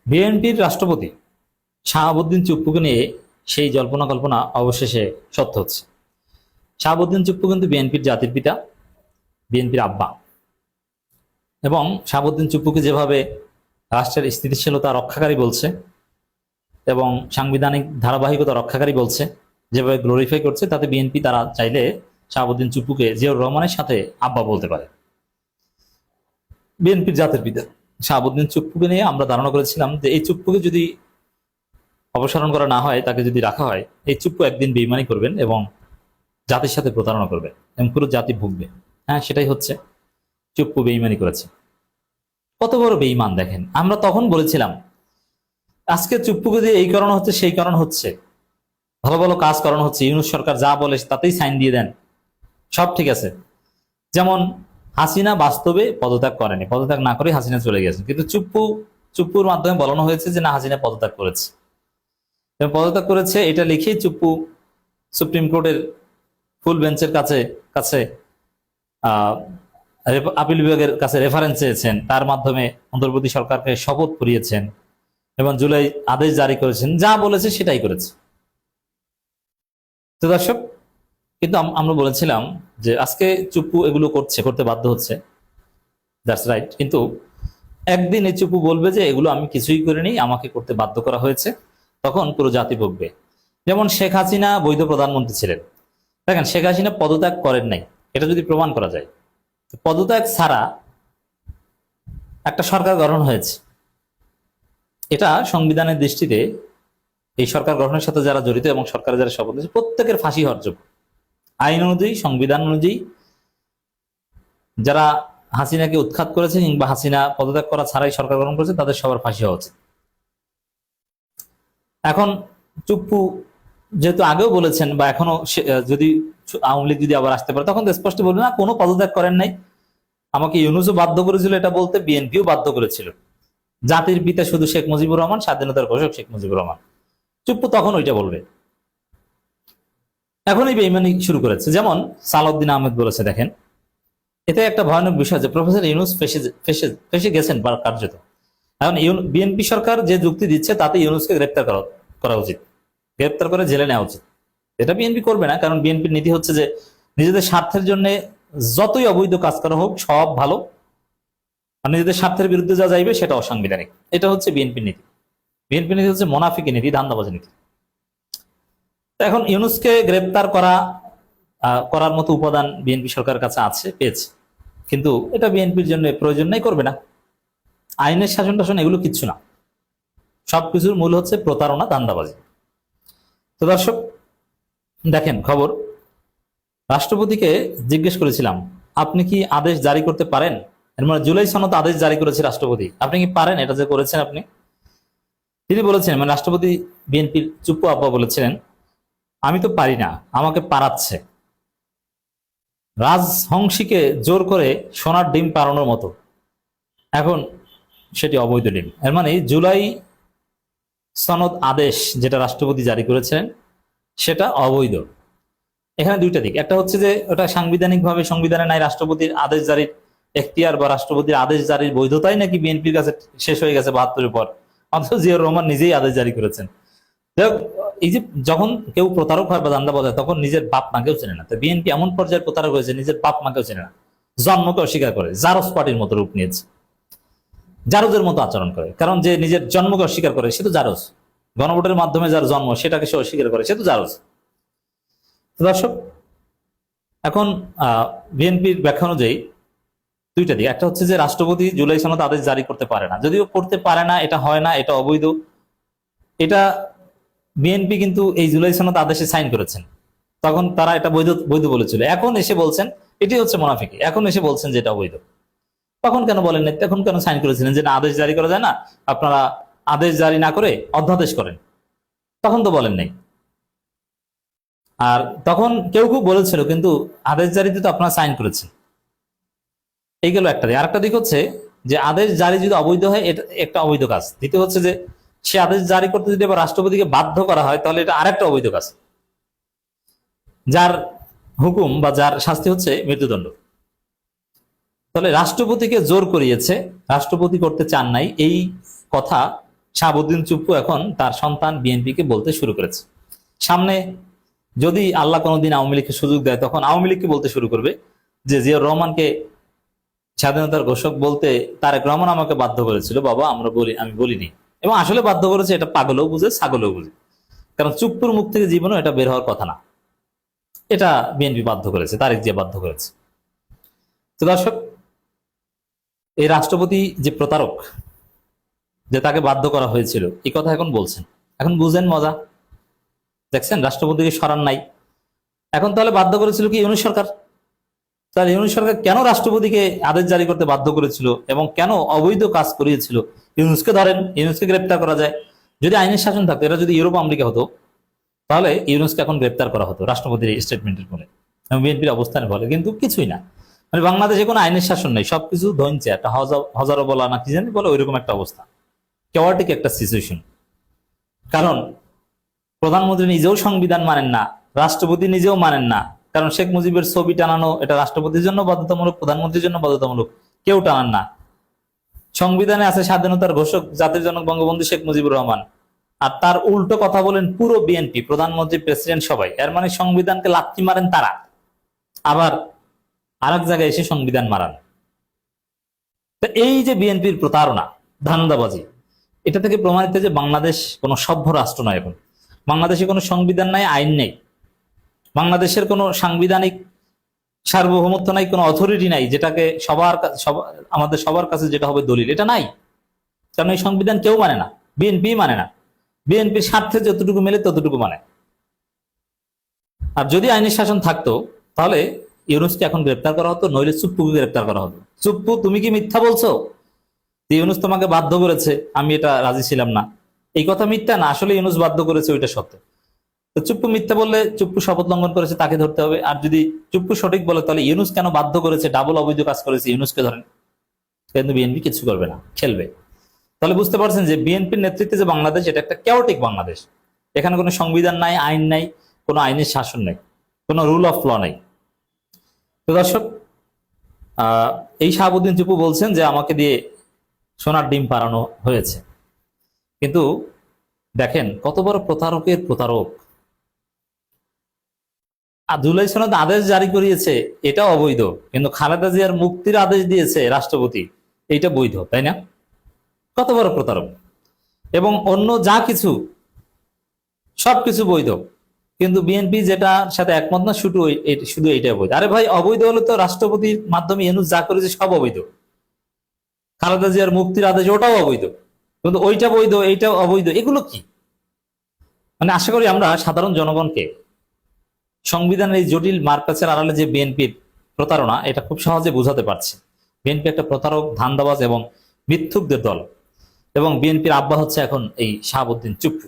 বিএনপির রাষ্ট্রপতি শাহাবুদ্দিন চুপ্পুকে নিয়ে সেই জল্পনা কল্পনা অবশেষে সত্য হচ্ছে। শাহাবুদ্দিন চুপ্পু কিন্তু বিএনপির জাতির পিতা, বিএনপির আব্বা, এবং শাহাবুদ্দিন চুপ্পুকে যেভাবে রাষ্ট্রের স্থিতিশীলতা রক্ষাকারী বলছে এবং সাংবিধানিক ধারাবাহিকতা রক্ষাকারী বলছে, যেভাবে গ্লোরিফাই করছে, তাতে বিএনপি তারা চাইলে শাহাবুদ্দিন চুপ্পুকে জিয়াউর রহমানের সাথে আব্বা বলতে পারে। বিএনপির জাতির পিতা শাহাবুদ্দিন চুপ্পুকে নিয়ে আমরা ধারণা করেছিলাম যে এই চুপ্পুকে যদি অপসারণ করা না হয়, তাকে যদি রাখা হয়, এই চুপ্পু একদিন বেইমানি করবেন এবং জাতির সাথে প্রতারণা করবেন এবং পুরো জাতি ভুগবে। হ্যাঁ, সেটাই হচ্ছে, চুপ্পু বেইমানি করেছে। কত বড় বেইমান দেখেন। আমরা তখন বলেছিলাম আজকে চুপ্পুকে যে এই কারণ হচ্ছে, সেই কারণ হচ্ছে, ভালো ভালো কাজ করানো হচ্ছে, ইউনূস সরকার যা বলে তাতেই সাইন দিয়ে দেন, সব ঠিক আছে। যেমন হাসিনা বাস্তবে পদত্যাগ করেনি, পদত্যাগ না করে হাসিনা চলে গেছে, কিন্তু চুপ্পুর মাধ্যমে বলানো হয়েছে যে না, হাসিনা পদত্যাগ করেছে এবং পদত্যাগ করেছে এটা লিখেই চুপ্পু সুপ্রিম কোর্টের ফুল বেঞ্চের কাছে কাছে আপিল বিভাগের কাছে রেফারেন্স চেয়েছেন, তার মাধ্যমে অন্তর্বর্তী সরকারকে শপথ করিয়েছেন এবং জুলাই আদেশ জারি করেছেন, যা বলেছে সেটাই করেছে। তো দর্শক, কিন্তু আমরা বলেছিলাম যে আজকে চুপ্পু এগুলো করতে বাধ্য হচ্ছে, দ্যাটস রাইট, কিন্তু একদিন এই চুপ্পু বলবে যে এগুলো আমি কিছুই করিনি, আমাকে করতে বাধ্য করা হয়েছে, তখন পুরো জাতি ভুগবে। যেমন শেখ হাসিনা বৈধ প্রধানমন্ত্রী ছিলেন, দেখেন শেখ হাসিনা পদত্যাগ করেন নাই, এটা যদি প্রমাণ করা যায়, পদত্যাগ ছাড়া একটা সরকার গঠন হয়েছে, এটা সংবিধানের দৃষ্টিতে এই সরকার গঠনের সাথে যারা জড়িত এবং সরকারের যারা শপথ নিয়েছে প্রত্যেকের ফাঁসি হওয়ার যোগ্য। আইন অনুযায়ী, সংবিধান অনুযায়ী যারা হাসিনাকে উৎখাত করেছে কিংবা হাসিনা পদত্যাগ করা ছাড়াই সরকার গঠন করেছে, তাদের সবার ফাঁসি হওয়া উচিত। এখন চুপ্পু যেহেতু আগেও বলেছেন, বা এখনো যদি আওয়ামী লীগ যদি আবার আসতে পারে, তখন স্পষ্ট বলবে না কোনো পদত্যাগ করেন নাই, আমাকে ইউনূসও বাধ্য করেছিল এটা বলতে, বিএনপিও বাধ্য করেছিল, জাতির পিতা শুধু শেখ মুজিবুর রহমান, স্বাধীনতার ঘোষক শেখ মুজিবুর রহমান। চুপ্পু তখন ওইটা বলবে। এখনই বেইমানি শুরু করেছে। যেমন সালাউদ্দিন আহমেদ বলেছে, দেখেন এতে একটা ভয়ানক বিষয় যে প্রফেসর ইউনূস ফেসে গেছেন কার্যত। এখন বিএনপি সরকার যে যুক্তি দিচ্ছে তাতে ইউনূসকে গ্রেপ্তার করা উচিত, গ্রেপ্তার করে জেলে নেওয়া উচিত। এটা বিএনপি করবে না, কারণ বিএনপির নীতি হচ্ছে যে নিজেদের স্বার্থের জন্য যতই অবৈধ কাজ করা হোক সব ভালো, আর নিজেদের স্বার্থের বিরুদ্ধে যা যাইবে সেটা অসাংবিধানিক। এটা হচ্ছে বিএনপির নীতি। বিএনপির নীতি হচ্ছে মোনাফিকি নীতি, ধান্দাবাজি নীতি। এখন ইউনূসকে গ্রেপ্তার করার মতো উপাদান বিএনপি সরকারের কাছে আছে, পেয়েছে, কিন্তু এটা বিএনপির জন্য প্রয়োজন নাই, করবে না। আইনের শাসন টাসন এগুলো কিচ্ছু না, সবকিছুর মূল হচ্ছে প্রতারণা, ধান্দাবাজি। তো দর্শক দেখেন খবর, রাষ্ট্রপতিকে জিজ্ঞেস করেছিলাম আপনি কি আদেশ জারি করতে পারেন, এর মানে জুলাই সনদ আদেশ জারি করেছে রাষ্ট্রপতি, আপনি কি পারেন এটা যে করেছেন আপনি? তিনি বলেছেন, মানে রাষ্ট্রপতি বিএনপির চুপ্পু আব্বা বলেছিলেন, আমি তো পারি না, আমাকে পারাচ্ছে, রাজহংসীকে জোর করে সোনার ডিম পাড়ানোর মতো। এখন সেটি অবৈধ ডিম। এর মানে জুলাই সনদ আদেশ যেটা রাষ্ট্রপতি জারি করেছেন সেটা অবৈধ। এখানে দুইটা দিক, একটা হচ্ছে যে ওটা সাংবিধানিকভাবে সংবিধানে নাই রাষ্ট্রপতির আদেশ জারির এখতিয়ার, বা রাষ্ট্রপতির আদেশ জারির বৈধতাই নাকি বিএনপির কাছে শেষ হয়ে গেছে 72-এর পর, অথচ জিয়াউর রহমান নিজেই আদেশ জারি করেছেন। এই যে যখন কেউ প্রতারক হয় বা ধান্দাবাজ হয়, তখন নিজের বাপ মাকেও চেনে না। তো বিএনপি এমন পর্যায়ে প্রতারক হয়েছে, নিজের বাপ মাকেও চেনে না, জন্মকে অস্বীকার করে, জারজ পার্টির মতো রূপ নিয়েছে, জারজের মতো আচরণ করে। কারণ যে নিজের জন্মকে অস্বীকার করে সে তো জারজ, গণভোটের মাধ্যমে যার জন্ম সেটাকে সে অস্বীকার করে, সে তো জারজ। দর্শক এখন বিএনপির ব্যাখ্যা অনুযায়ী দুইটা দিক, একটা হচ্ছে যে রাষ্ট্রপতি জুলাই সনদ আদেশ জারি করতে পারে না, যদিও করতে পারে না, এটা হয় না, এটা অবৈধ। এটা বিএনপি কিন্তু এই জুলাই সনদ আদেশে সাইন করেছেন, তখন তারা এটা বৈধ বলেছিল, এখন এসে বলছেন এটি হচ্ছে মুনাফিকি, এখন এসে বলছেন যে এটা অবৈধ। তখন কেন বলেন না? তখন কেন সাইন করেছিলেন যে না, আদেশ জারি করা যায় না, আপনারা আদেশ জারি না করে অধ্যাদেশ করেন, তখন তো বলেন নাই। আর তখন কেউ বলেছিল, কিন্তু আদেশ জারিতে তো আপনারা সাইন করেছেন। এই গেল একটা দিক। আরেকটা দিক হচ্ছে যে আদেশ জারি যদি অবৈধ হয়, এটা একটা অবৈধ কাজ। দ্বিতীয় হচ্ছে যে সে আদেশ জারি করতে যদি আবার রাষ্ট্রপতিকে বাধ্য করা হয়, তাহলে এটা আরেকটা অবৈধ কাজ, যার হুকুম বা যার শাস্তি হচ্ছে মৃত্যুদণ্ড। তাহলে রাষ্ট্রপতিকে জোর করিয়েছে, রাষ্ট্রপতি করতে চান নাই, এই কথা শাহাবুদ্দিন চুপ্পু এখন তার সন্তান বিএনপিকে বলতে শুরু করেছে, সামনে যদি আল্লাহ কোনোদিন আওয়ামী লীগকে সুযোগ দেয় তখন আওয়ামী লীগকে বলতে শুরু করবে যে জিয়াউর রহমানকে স্বাধীনতার ঘোষক বলতে তারেক রহমান আমাকে বাধ্য করেছিল, বাবা আমি বলিনি। এবং আসলে বাধ্য করেছে, এটা পাগলও বুঝে ছাগলও বুঝে, কারণ চুপ্পুর মুখ থেকে জীবনেও এটা বের হওয়ার কথা না। এটা বিএনপি বাধ্য করেছে, তারেক জিয়া বাধ্য করেছে। তো দর্শক, এই রাষ্ট্রপতি যে প্রতারক, যে তাকে বাধ্য করা হয়েছিল, এই কথা এখন বলছেন। এখন বুঝেন মজা, দেখছেন রাষ্ট্রপতিকে সরান নাই। এখন তাহলে বাধ্য করেছিল কি ইউনূস সরকার? তাহলে ইউনূস সরকার কেন রাষ্ট্রপতিকে আদেশ জারি করতে বাধ্য করেছিল এবং কেন অবৈধ কাজ করিয়েছিল? ইউনূসকে ধরেন, ইউনূসকে গ্রেপ্তার করা যায়। যদি আইনের শাসন থাকতো, এটা যদি ইউরোপ আমেরিকা হতো, তাহলে ইউনূসকে এখন গ্রেপ্তার করা হতো রাষ্ট্রপতির স্টেটমেন্টের ফলে এবং বিএনপির অবস্থানের ফলে। কিন্তু কিছুই না, মানে বাংলাদেশে কোনো আইনের শাসন নেই, সবকিছু ধনছে, একটা হজারো বলা না কি জানি বলে, ওইরকম একটা অবস্থা, কেওয়াটিক একটা সিচুয়েশন। কারণ প্রধানমন্ত্রী নিজেও সংবিধান মানেন না, রাষ্ট্রপতি নিজেও মানেন না। কারণ শেখ মুজিবের ছবি টানানো এটা রাষ্ট্রপতির জন্য বাধ্যতামূলক, প্রধানমন্ত্রীর জন্য বাধ্যতামূলক, কেউ টানান না। সংবিধানে আছে স্বাধীনতার ঘোষক জাতির জনক বঙ্গবন্ধু শেখ মুজিবুর রহমান, আর তার উল্টো কথা বলেন পুরো বিএনপি, প্রধানমন্ত্রী, প্রেসিডেন্ট সবাই। এর মানে সংবিধানকে লাথি মারেন তারা, আবার আরেক জায়গায় এসে সংবিধান মারান। তো এই যে বিএনপির প্রতারণা, ধান্দাবাজি, এটা থেকে প্রমাণিত যে বাংলাদেশ কোনো সভ্য রাষ্ট্র নয়। এখন বাংলাদেশে কোনো সংবিধান নাই, আইন নেই, বাংলাদেশের কোনো সাংবিধানিক সার্বভৌমত্ব নাই, কোনো অথরিটি নাই যেটাকে আমাদের সবার কাছে যেটা হবে দলিল, এটা নাই। কারণ এই সংবিধান কেউ মানে না, বিএনপি মানে না, বিএনপির স্বার্থে যতটুকু মেলে ততটুকু মানে। আর যদি আইনের শাসন থাকতো তাহলে ইউনূসকে এখন গ্রেপ্তার করা হতো, নইলে চুপ্পুকে গ্রেপ্তার করা হতো। চুপ্পু, তুমি কি মিথ্যা বলছো? ইউনূস তোমাকে বাধ্য করেছে, আমি এটা রাজি ছিলাম না, এই কথা মিথ্যা না, আসলে ইউনূস বাধ্য করেছে, ওইটা সত্য। তো চুপ্পু মিথ্যা বললে চুপ্পু শপথ লঙ্ঘন করেছে, তাকে ধরতে হবে। আর যদি চুপ্পু সঠিক বলে, তাহলে ইউনূস কেন বাধ্য করেছে, ডাবল অবৈধ কাজ করেছে, ইউনূসকে ধরেন। কিন্তু বিএনপি কিছু করবে না, খেলবে। তাহলে বুঝতে পারছেন যে বিএনপির নেতৃত্বে যে বাংলাদেশ, এটা একটা কেওয়াটিক বাংলাদেশ। এখানে কোনো সংবিধান নাই, আইন নাই, কোনো আইনের শাসন নেই, কোনো রুল অফ ল নেই। তো দর্শক, এই শাহাবুদ্দিন চুপ্পু বলছেন যে আমাকে দিয়ে সোনার ডিম পাড়ানো হয়েছে। কিন্তু দেখেন কত বড় প্রতারকের প্রতারক। জুলাই সনদ আদেশ জারি করিয়েছে, এটা অবৈধ, কিন্তু খালেদা জিয়ার মুক্তির আদেশ দিয়েছে রাষ্ট্রপতি, এইটা বৈধ, তাই না? কত বড় প্রতারক। এবং অন্য যা কিছু সবকিছু বৈধ, কিন্তু বিএনপি যেটার সাথে একমত না, শুধু এইটাই বৈধ। আরে ভাই, অবৈধ হলে তো রাষ্ট্রপতির মাধ্যমে ইউনূস যা করেছে সব অবৈধ। খালেদা জিয়ার মুক্তির আদেশ, ওটাও অবৈধ, কিন্তু ওইটা বৈধ, এইটাও অবৈধ। এগুলো কি? মানে আশা করি আমরা সাধারণ জনগণকে সংবিধানের এই জটিল মারপ্যাচের আড়ালে যে বিএনপির প্রতারণা, এটা খুব সহজে বোঝাতে পারছি। বিএনপি একটা প্রতারক, ধান্দাবাজ এবং মিথ্যুকদের দল, এবং বিএনপির আব্বা হচ্ছে এখন এই শাহাবুদ্দিন চুপ্পু।